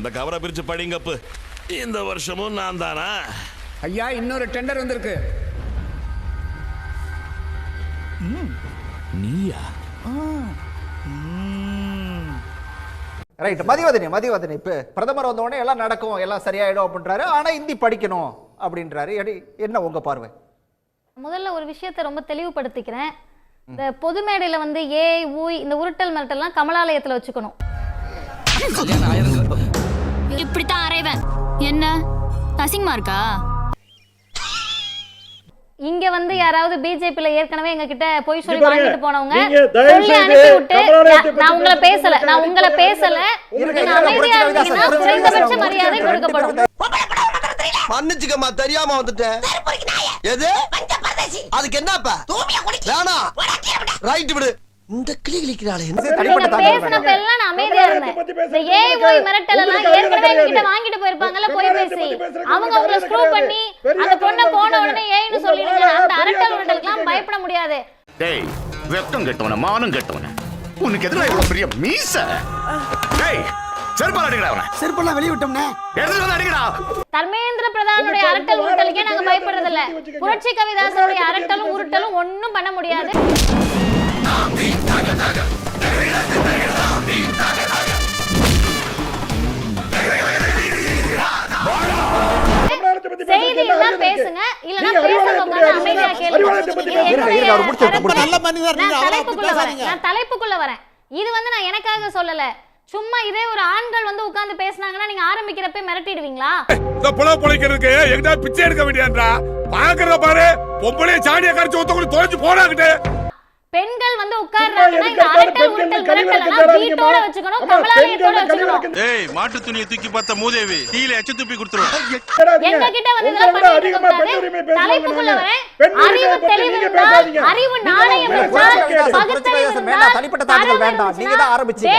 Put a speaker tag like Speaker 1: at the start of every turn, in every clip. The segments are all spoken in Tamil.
Speaker 1: அந்த கவரை பிரிச்சு படிங்கப்பு. இந்த வருஷமும் நான் தானா?
Speaker 2: ஐயா, இன்னொரு டெண்டர் வந்திருக்கு.
Speaker 1: நீயா?
Speaker 3: ரைட். மதிவதனி இப்போ பிரதமர் வந்த உடனே எல்லாம் நடக்கும், எல்லாம் சரியாயிடும் அப்படின்றாரு. ஆனா இந்தி படிக்கணும் அப்படின்றாரு. என்ன உங்க பார்வை?
Speaker 4: முதல்ல ஒரு விஷயத்தை ரொம்ப தெளிவுபடுத்திக்கிறேன். இந்த பொது மேடையில வந்து ஏய் ஊய் இந்த உருட்டல் மிரட்டல்லாம் கமலாலயத்துல வச்சுக்கணும்.
Speaker 5: இப்படித்தான் அரைவன். என்ன அசிங்கமா இருக்கா?
Speaker 4: இங்க வந்து யாராவது பிஜேபில ஏற்கனவே எங்க கிட்ட போய் சொல்லி வாங்கிட்டு போனவங்க சொல்லி அனுப்பி விட்டு நான் உங்களை பேசல நீங்க அமைதியா இருந்தீங்கன்னா குறைந்தபட்ச மரியாதை கொடுக்கப்படும்.
Speaker 6: மன்னிச்சுக்கம்மா, தெரியாம வந்துட்டேன். எது அதுக்கு என்னப்பா? வேணா ரைட் விடு. இந்த கிளி கிளிக்கிறாளே
Speaker 4: பேசினப்ப எல்லாம் நான் அமைதியா இருந்தேன். இந்த ஏய் போய் மிரட்டல் எல்லாம் ஏற்கனவே என்கிட்ட வாங்கிட்டு போயிருப்பாங்கல்ல போய் பேசி அவங்க உங்களை ஸ்க்ரூ பண்ணி அந்த பொண்ணை போன உடனே ஏய்னு சொல்லிடுங்க. அந்த அரட்டல் உருட்டலுக்குலாம் பயப்பட முடியாது.
Speaker 7: டேய் வெக்கம் கெட்டவன, மானம் கெட்டவன, உனக்கு எதிராக இவ்வளவு பெரிய மீச. டேய் செருப்பால அடிக்கடா அவனை. செருப்பெல்லாம் வெளிய விட்டோம்னே. எடுத்து வந்து அடிக்கடா.
Speaker 4: தர்மேந்திர பிரதானுடைய அரட்டல் உருட்டலுக்கே நாங்க பயப்படுறது இல்ல. புரட்சி கவிதாசனுடைய அரட்டலும் உருட்டலும் ஒண்ணும் பண்ண முடியாது. செய்தி எல்லாம் பேசுங்க, இல்லனா பேசாம உட்கார்ந்து அமைதியா கேளுங்க. நான் தலைப்புக்குள்ள வரேன். இது வந்து நான் எனக்காக சொல்லல. சும்மா இதே ஒரு ஆண்கள் வந்து உட்கார்ந்து பேசினாங்கன்னா நீங்க ஆரம்பிக்கிறப்ப மிரட்டிடுவீங்களா?
Speaker 1: இந்த புல புளைக்கிறதுக்கு எங்கடா பிச்சை எடுக்க வேண்டியன்றா? பாக்குறத பாரு, பொம்பளைய சாடிய கரைச்சு ஊத்தக்குள்ள தொலைஞ்சு போறாங்கட்டு.
Speaker 4: பெண்கள் வந்து உட்கார்றாங்கன்னா இந்த அரட்டல் உருட்டல் மிரட்டலனா வீட்டோட வச்சுக்கணும், கமலாலயத்தோட வச்சுக்கணும்.
Speaker 1: ஏய், மாட்டு துணியை தூக்கி பார்த்த மூதேவி கீழே எச்ச துப்பி குடுத்துறோம்.
Speaker 4: எங்க கிட்ட வந்து இதெல்லாம் பண்ணிட்டு இருக்காங்க. தலைப்புக்குள்ள வரேன். அறிவு தெளிவு இருந்தால், அறிவு நாணயம் இருந்தால், பகுத்தறிவு இருந்தால்,
Speaker 3: தனிப்பட்ட தாக்குதல் வேண்டாம். நீங்க தான் ஆரம்பிச்சீங்க.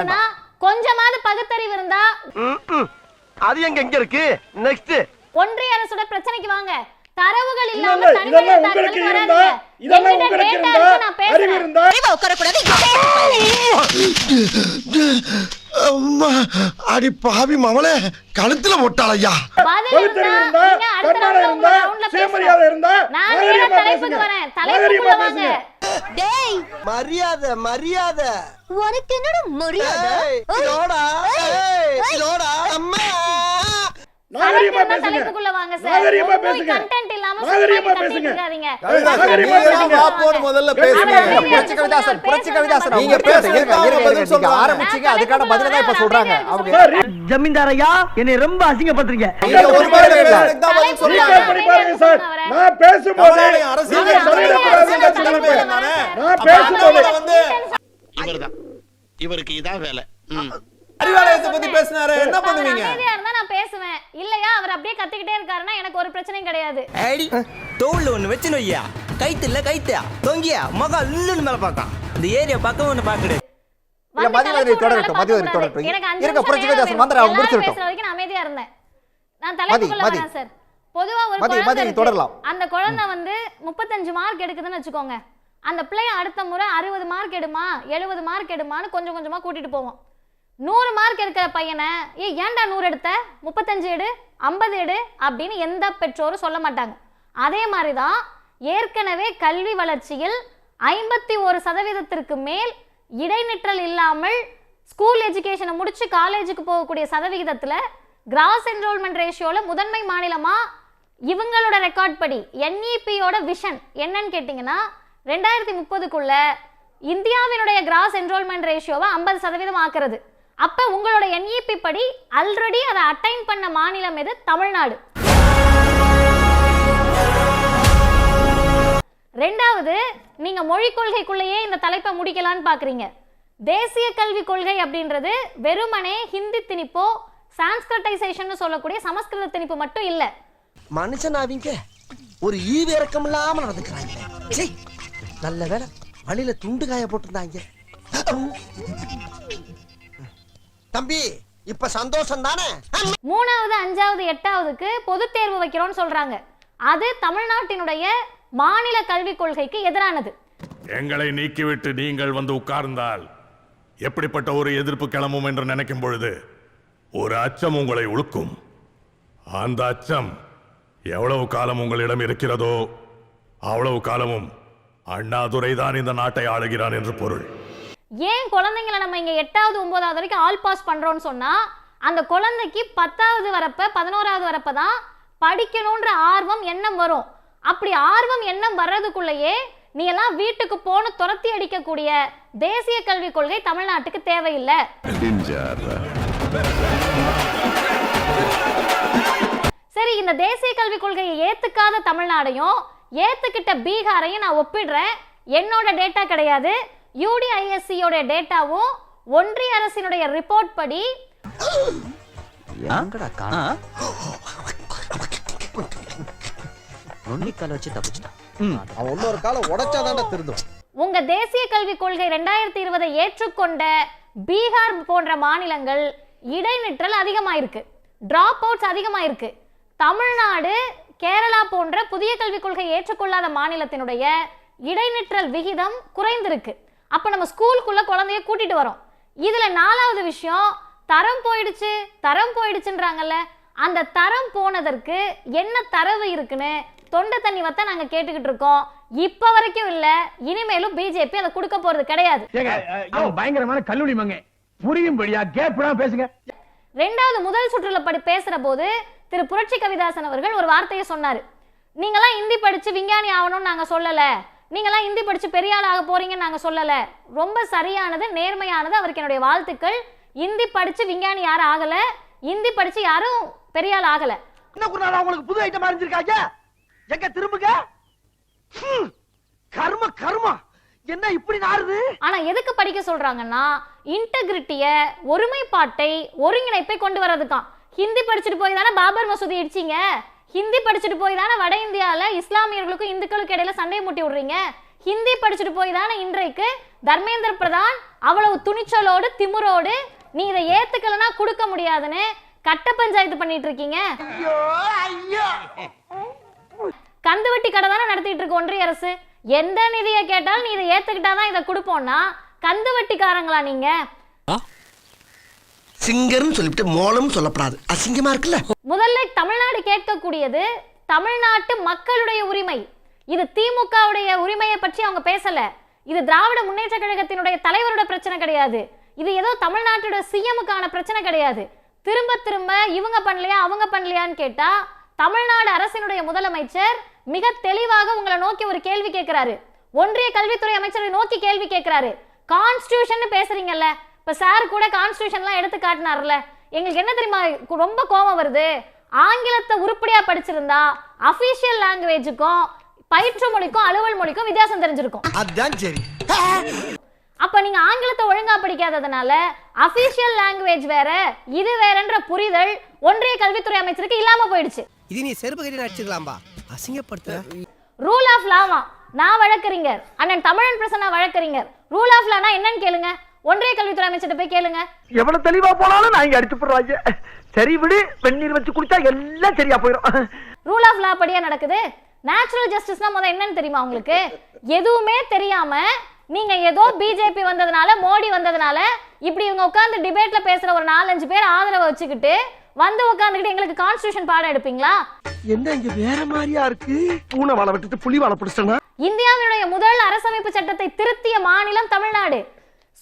Speaker 3: வேண்டாம்.
Speaker 4: கொஞ்சமாவது பகுத்தறிவு இருந்தா
Speaker 6: அது எங்க இருக்கு? நெக்ஸ்ட்
Speaker 4: ஒன்றிய அரசோட பிரச்சனைக்கு வாங்க. தரவுகள் இல்லாம தனிமையா தாக்குதல் வராதீங்க. இதெல்லாம் உங்களுக்கு இருந்தா அறிவு இருந்தா உட்கார கூடாது.
Speaker 6: அம்மா அடி பாவி மவளே, கழுத்துல போட்டாளையா.
Speaker 4: பகுத்தறிவு இருந்தா, கட்டாளம் இருந்தா, சுயமரியாதை இருந்தா நாகரிகமா பேசுங்க. தலைப்புக்குள்ள வாங்க.
Speaker 5: டேய்
Speaker 6: மரியாதை
Speaker 5: உனக்கு என்னடா மரியாதை?
Speaker 6: இதோடா அம்மா
Speaker 4: நாகரிகமா பேசுங்க. தலைப்புக்குள்ள வாங்க சார். நாகரிகமா பேசுங்க. கண்டென்ட் இல்லாம நாகரிகமா பேசுங்க.
Speaker 3: நாகரிகமா பேசுங்க. வாப்போடு முதல்ல பேசுங்க. புரட்சி கவிதாசன் நீங்க பேசுங்க. நீங்க ஆரம்பிச்சீங்க, அதுக்கான பதில தான் இப்ப சொல்றாங்க அவங்க.
Speaker 8: ஜமீன்தாரையா என்னை ரொம்ப அசிங்கப்படுத்துறீங்க.
Speaker 3: நீங்க ஒரு மாதிரி பதில் சொல்றாங்க.
Speaker 6: பாருங்க சார், நான் பேசும்போது அரசியல் நான் பேசும்போது
Speaker 7: வந்து இவர்தான், இவருக்கு இதான் வேலை.
Speaker 3: அறிவாலயத்தை பத்தி பேசினாரு, என்ன பண்ணுவீங்க?
Speaker 4: அமைதியா இருந்தா நான் பேசுவேன். இல்லையா அவர் அப்படியே கத்திக்கிட்டே இருக்காருன்னா எனக்கு ஒரு பிரச்சனையும் கிடையாது.
Speaker 8: ஐடி தோல்ல ஒண்ணு வெச்சுனு வையா. கைத்து தொங்கியா மகா இல்லன்னு மேல பாக்க. இந்த ஏரியா பக்கம் ஒண்ணு பாக்குது.
Speaker 3: இல்ல மதிவதனி தொடரட்டும். இருக்க புரட்சி கவிதாசன் மந்திர அவங்க முடிச்சிட்டோம்.
Speaker 4: பேசுற வரைக்கும் நான் அமைதியா இருந்தேன். நான் தலைப்புக்குள்ள வரேன் சார். பொதுவா ஒரு குழந்தை தொடரலாம். அந்த குழந்தை வந்து 35 மார்க் எடுக்குதுன்னு வெச்சுக்கோங்க. அந்த பிள்ளை அடுத்த முறை 60 மார்க் எடுமா, 70 மார்க் எடுமான்னு கொஞ்சம் கொஞ்சமா கூட்டிட்டு போவோம். 100 மார்க் எடுக்கிற பையனை ஏன்டா 100 எடுத்த, 35 எடு, 50 எடு அப்படின்னு எந்த பெற்றோரும் சொல்ல மாட்டாங்க. அதே மாதிரிதான் ஏற்கனவே கல்வி வளர்ச்சியில் 51% மேல் இடைநிற்றல் இல்லாமல் ஸ்கூல் எஜுகேஷனை முடிச்சு காலேஜுக்கு போகக்கூடிய சதவிகிதத்துல கிராஸ் என்ரோல்மெண்ட் ரேஷியோல முதன்மை மாநிலமா இவங்களோட ரெக்கார்ட் படி NEPயோட விஷன் என்னன்னு கேட்டீங்கன்னா 2030க்குள்ள இந்தியாவினுடைய கிராஸ் என்ரோல்மெண்ட் ரேஷியோவை 50% ஆக்குறது. அப்ப உங்களோட NEP படி ஆல்ரெடி அதை அட்டைன் பண்ண மாநிலம் எது? தமிழ்நாடு. ரெண்டாவது, நீங்க மொழி கொள்கைக்குள்ளேயே இந்த தலைப்பை முடிக்கலான்னு பாக்குறீங்க. தேசிய கல்வி கொள்கை அப்படின்றது வெறுமனே ஹிந்தி திணிப்போ சான்ஸ்கிரிட்டைசேஷன் சொல்லக்கூடிய சமஸ்கிருத திணிப்பு மட்டும் இல்ல.
Speaker 6: மனுஷனாவீங்க ஒரு ஈவிரக்கம் இல்லாம நடந்துக்கிறாங்க. நல்ல வேளை வழியில துண்டு காய போட்டிருந்தாங்க. தம்பி இப்ப சந்தோஷம் தானே?
Speaker 4: 3வது 5வது 8வதுக்கு பொது தேர்வு வைக்கிறோம்னு சொல்றாங்க. அது தமிழ்நாட்டினுடைய மாநில கல்விக் கொள்கைக்கு எதிரானது.
Speaker 1: எங்களை நீக்கிவிட்டு நீங்கள் வந்து உட்கார்ந்தால் எப்படிப்பட்ட ஒரு எதிர்ப்பு கிளம்பும் என்று நினைக்கும் பொழுது ஒரு அச்சம் உங்களை உழுக்கும். அந்த அச்சம் எவ்வளவு காலம் உங்களிடம் இருக்கிறதோ அவ்வளவு காலமும் அண்ணாதுரை தான் இந்த நாட்டை ஆளுகிறான் என்று பொருள்.
Speaker 4: ஏன் குழந்தைங்களை நம்ம இங்க 8வது 9வது வரைக்கும் ஆல் பாஸ் பண்றோம்னு சொன்னா அந்த குழந்தைக்கு 10வது வரப்ப 11வது வரப்ப தான் படிக்கணும்ன்ற ஆர்வம் எண்ணம் வரும். அப்படி ஆர்வம் எண்ணம் வர்றதுக்குள்ளேயே நீ எல்லாம் வீட்டுக்கு போன துரத்தி அடிக்கக்கூடிய தேசிய கல்விக் கொள்கை தமிழ்நாட்டுக்கு தேவையில்லை. சரி, இந்த தேசிய கல்விக் கொள்கையை ஏத்துக்காத தமிழ்நாடையும் ஏத்துக்கிட்ட பீகாரையும் நான் ஒப்பிடுறேன். என்னோட டேட்டா கிடையாது, UDISCயோட டேட்டாவும் ஒன்றிய அரசினுடைய ரிப்போர்ட் படி உங்க தேசிய கல்விக் கொள்கை 2020 ஏற்றுக்கொண்ட பீகார் போன்ற மாநிலங்கள் இடைநிற்றல் அதிகமாயிருக்கு, டிராப் அவுட்ஸ் அதிகமாயிருக்கு. தமிழ்நாடு, கேரளா போன்ற புதிய கல்விக் கொள்கை ஏற்றுக்கொள்ளாத மாநிலத்தினுடைய இடைநிற்றல் விகிதம் குறைந்திருக்கு. அப்ப நம்ம ஸ்கூலுக்குள்ள குழந்தைய கூட்டிட்டு வரோம். இதுல 4வது விஷயம், தரம் போயிடுச்சுன்றாங்கல்ல. அந்த தரம் போனதற்கு என்ன தரவு இருக்குன்னு தொண்டை தண்ணி வத்த நாங்க கேட்டுக்கிட்டு இருக்கோம். இப்ப வரைக்கும் இல்ல, இனிமேலும் பிஜேபி அதை கொடுக்க போறது கிடையாது.
Speaker 2: பயங்கரமான கல்லூரி மங்க புரியும்படியா கேப்டா பேசுங்க.
Speaker 4: 2வது முதல் சுற்றுல பேசுற போது திரு புரட்சி கவிதாசன் அவர்கள் ஒரு வார்த்தையை சொன்னாரு. நீங்களாம் இந்தி படிச்சு விஞ்ஞானி ஆகணும்னு நாங்க சொல்லல, நீங்களாம் இந்தி படிச்சு பெரிய ஆள் ஆக போறீங்கன்னு நாங்க சொல்லல. ரொம்ப சரியானது, நேர்மையானது, அவருக்கு என்னுடைய வாழ்த்துக்கள். இந்தி படிச்சு விஞ்ஞானி யாரும் ஆகல, இந்தி படிச்சு யாரும் பெரிய ஆள் ஆகல.
Speaker 6: என்ன குருநாதா உங்களுக்கு புது ஐட்டம் அறிஞ்சிருக்காங்க? எங்க திரும்புங்க. கர்ம கர்ம என்ன இப்படி நாறுது? ஆனா
Speaker 4: எதுக்கு படிக்க சொல்றாங்கன்னா இன்டெகிரிட்டிய, ஒருமைப்பாட்டை, ஒருங்கிணைப்பை கொண்டு வரதுக்கான். ஹிந்தி படிச்சுட்டு போய் தானே பாபர் மசூதி இடிச்சீங்க, ஹிந்தி படிச்சுட்டு போய் தானே வட இந்தியால இஸ்லாமியர்களுக்கும் இந்துக்களுக்கு இடையில சண்டை மூட்டி விடுறீங்க, ஹிந்தி படிச்சுட்டு போய் தானே இன்றைக்கு தர்மேந்திர பிரதான் அவ்வளவு துணிச்சலோடு திமுரோடு நீ இதை ஏத்துக்கலனா கொடுக்க முடியாதுன்னு கட்ட பஞ்சாயத்து பண்ணிட்டு இருக்கீங்க. கந்துவட்டி கடை தானே நடத்திட்டு இருக்கு ஒன்றிய அரசு. எந்த நிதியை கேட்டாலும் நீ இதை ஏத்துக்கிட்டாதான் இதை கொடுப்போம்னா கந்துவட்டிக்காரங்களா நீங்க?
Speaker 6: சிங்கர்னு சொல்லிட்டு மோளம் சொல்லப்படாது, அசிங்கமா இருக்குல்ல.
Speaker 4: முதல்ல தமிழ்நாடு கேட்கக்கூடியது தமிழ்நாட்டு மக்களுடைய உரிமை. இது திமுகவுடைய உரிமையை பற்றி அவங்க பேசல. இது திராவிட முன்னேற்ற கழகத்தினுடைய தலைவரோட பிரச்சனை கிடையாது. இது ஏதோ தமிழ்நாட்டோட சிஎம்முக்கான பிரச்சனை கிடையாது. திரும்ப திரும்ப இவங்க பண்ணலையா அவங்க பண்ணலையான்னு கேட்டா தமிழ்நாடு அரசினுடைய முதலமைச்சர் மிக தெளிவாக உங்களை நோக்கி ஒரு கேள்வி கேட்கிறாரு. ஒன்றிய கல்வித்துறை அமைச்சரை நோக்கி கேள்வி கேட்கிறாரு. கான்ஸ்டிடியூஷன் பேசுறீங்கல்ல, இப்ப சார் கூட கான்ஸ்டிடியூஷன்லாம் எடுத்து காட்டினார்ல. எங்களுக்கு என்ன தெரியுமா ரொம்ப கோபம் வருது, ஆங்கிலத்தை உருப்படியா படிச்சிருந்தா அபிஷியல் லாங்குவேஜுக்கும் பயிற்று மொழிக்கும் அலுவல் மொழிக்கும் வித்தியாசம் தெரிஞ்சிருக்கும்.
Speaker 6: அதான் சரி.
Speaker 4: அப்ப நீங்க ஆங்கிலத்தை ஒழுங்கா படிக்காததுனால அபிஷியல் லாங்குவேஜ் வேற இது வேறன்ற புரிதல் ஒன்றிய கல்வித்துறை அமைச்சருக்கு இல்லாம போயிடுச்சு.
Speaker 6: இது நீ செருப்பு கட்டி அடிச்சுக்கலாம்பா, அசிங்கப்படுத்த.
Speaker 4: ரூல் ஆஃப் லாவா நான் வழக்கறிஞர், அண்ணன் தமிழன் பிரசன்னா வழக்கறிஞர். ரூல் ஆஃப் லானா என்னன்னு கேளுங்க, ஒன்றிய கல்வித்துறை அமைச்சர்கிட்ட போய் கேளுங்க.
Speaker 6: எவ்வளவு தெளிவா போனாலும் நான் இங்க அடிச்சு போடுறாங்க. சரி விடு, வெந்நீர் வச்சு குடிச்சா எல்லாம் சரியா போயிடும்.
Speaker 4: ரூல் ஆஃப் லா படியா நடக்குது. நேச்சுரல் ஜஸ்டிஸ்னா முதல்ல என்னன்னு தெரியுமா உங்களுக்கு? எதுவுமே தெரியாம நீங்க ஏதோ பிஜேபி வந்ததுனால மோடி வந்ததுனால இப்படி இவங்க உட்கார்ந்து டிபேட்ல பேசுற ஒரு 4-5 பேர் ஆதரவை வச்சுக்கிட்டு வந்து உட்கார்ந்துக்கிட்டு எங்களுக்கு கான்ஸ்டிடியூஷன் பாடம் எடுப்பீங்களா?
Speaker 6: என்ன இங்க வேற மாதிரியா இருக்கு? பூனை வாழை விட்டுட்டு புலி வாழை பிடிச்சனா?
Speaker 4: இந்தியாவினுடைய முதல் அரசமைப்பு சட்டத்தை திருத்திய மாநிலம் தமிழ்நாடு.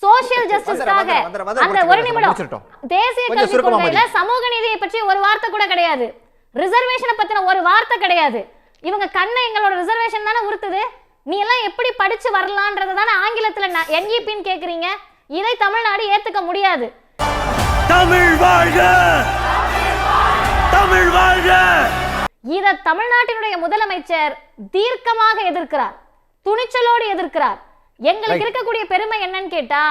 Speaker 4: சோஷியல் ஜஸ்டிஸ்க்காக அந்த ஒரு நிமிடம் தேசிய கல்விக் கொள்கையில சமூக நீதியை பற்றி ஒரு வார்த்தை கூட கிடையாது, ரிசர்வேஷனை பத்தின ஒரு வார்த்தை கிடையாது. இவங்க கண்ணை எங்களோட ரிசர்வேஷன் தானே உறுத்துது. நீ எல்லாம் எப்படி படிச்சு வரலான்றது தானே ஆங்கிலத்துல NEPன்னு கேக்குறீங்க. இதை தமிழ்நாடு ஏத்துக்க முடியாது.
Speaker 6: தமிழ் வாழ்க, தமிழ் வாழ்க.
Speaker 4: இத தமிழ்நாட்டினுடைய முதலமைச்சர் தீர்க்கமாக எதிர்க்கிறார், துணிச்சலோடு எதிர்க்கிறார். எங்களுக்கு இருக்கக்கூடிய பெருமை என்னன்னு கேட்டா,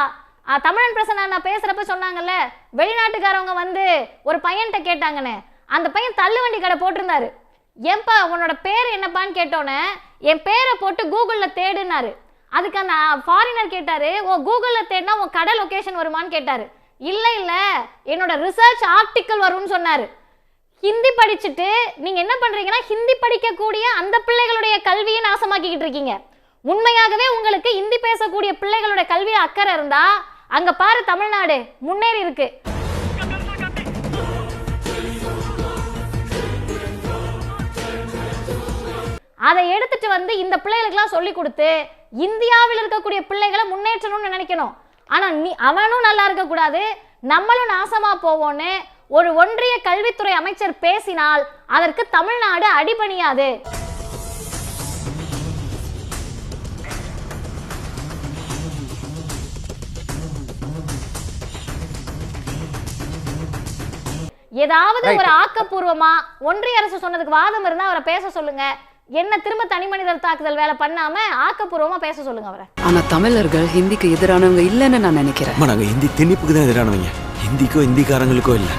Speaker 4: தமிழன் பிரசன்னா பேசுறப்ப சொன்னாங்கல்ல, வெளிநாட்டுக்காரவங்க வந்து ஒரு பையன்கிட்ட கேட்டாங்கன்னு, அந்த பையன் தள்ளுவண்டி கடை போட்டிருந்தாரு. ஏன்பா உன்னோட பேர் என்னப்பான்னு கேட்டோன்னே என் பேரை போட்டு கூகுள்ல தேடுனாரு. அதுக்கு அந்த ஃபாரினர் கேட்டாரு, ஓ கூகுள்ல தேடினா உன் கடை லொகேஷன் வருமானு கேட்டாரு. இல்ல இல்ல என்னோட ரிசர்ச் ஆர்டிக்கல் வரும்னு சொன்னாரு. ஹிந்தி படிச்சுட்டு நீங்க என்ன பண்றீங்கன்னா ஹிந்தி படிக்கக்கூடிய அந்த பிள்ளைகளுடைய கல்வியை நாசமாக்கிக்கிட்டு இருக்கீங்க. உண்மையாகவே உங்களுக்கு ஹிந்தி பேசக்கூடிய பிள்ளைகளுடைய கல்வியை அக்கறை இருந்தா அங்க பாரு தமிழ்நாடு முன்னேறி இருக்கு. அதை எடுத்துட்டு வந்து இந்த பிள்ளைகளுக்கெல்லாம் சொல்லி கொடுத்து இந்தியாவில் இருக்கக்கூடிய பிள்ளைகளை முன்னேற்றணும்னு நினைக்கணும். ஆனா அவனும் நல்லா இருக்க கூடாது, நம்மளும் நாசமா போவோன்னு ஒரு ஒன்றிய கல்வித்துறை அமைச்சர் பேசினால் அதற்கு தமிழ்நாடு அடிபணியாது. ஏதாவது ஒரு ஆக்கப்பூர்வமா ஒன்றிய அரசு சொன்னதுக்கு வாதம் இருந்தா அவரை பேச சொல்லுங்க. என்ன திரும்ப தனி மனிதர் தாக்குதல் வேலை பண்ணாம ஆக்கப்பூர்வமா பேச சொல்லுங்க அவரை.
Speaker 9: ஆனா தமிழர்கள் ஹிந்திக்கு எதிரானவங்க இல்லைன்னு நான் நினைக்கிறேன்.
Speaker 10: நாங்க ஹிந்தி திணிப்புக்கு தான் எதிரானவங்க, ஹிந்திக்கோ ஹிந்திக்காரங்களுக்கோ இல்ல.